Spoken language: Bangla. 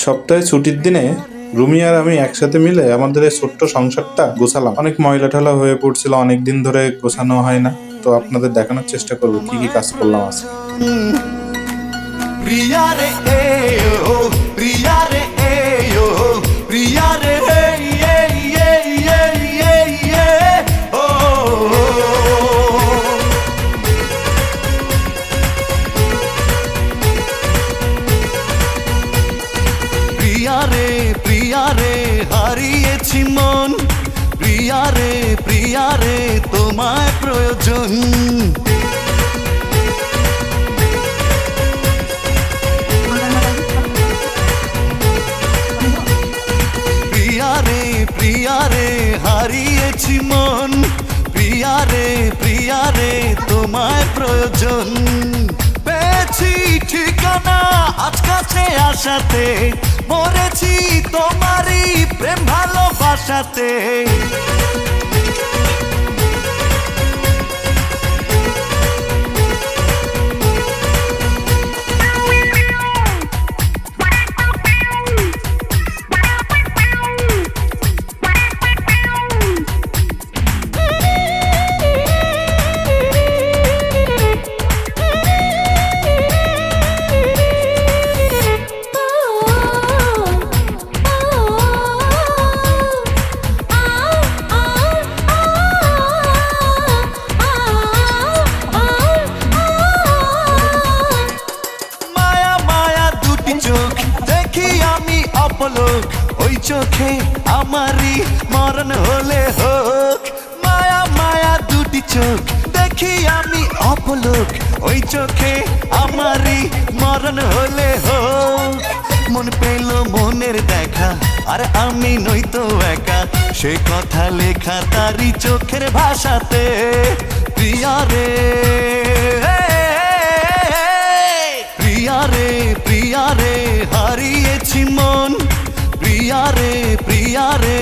সপ্তাহে ছুটির দিনে রুমি আর আমি একসাথে মিলে আমাদের এই ছোট্ট সংসারটা গোছালাম। অনেক ময়লা ঠেলা হয়ে পড়ছিল, অনেক দিন ধরে গোছানো হয় না। তো আপনাদের দেখানোর চেষ্টা করবো কি কি কাজ করলাম আজকে। প্রিয়া রে এ ও প্রিয়া রে এ ও প্রিয়া রে এ এ এ এ এ ও প্রিয়া রে হারিয়েছি মন, প্রিয়া রে তোমায় প্রয়োজন। প্রিয়া রে হারিয়েছি মন, প্রিয়া রে তোমায় প্রয়োজন। পেয়েছি ঠিকানা আজ কাছে আসাতে, মরেছি তোমারই প্রেম ভালোবাসাতে। ওই চোখে আমারই মরণ হলে হোক, মায়া মায়া দুটি চোখ দেখি আমি অপলোক। ওই চোখে আমারই মরণ হলে হোক। মন পেল মনের দেখা, আর আমি নই তো একা, সে কথা লেখা তারই চোখের ভাষাতে। প্রিয়া রে হারিয়েছি মন, প্রিয়া রে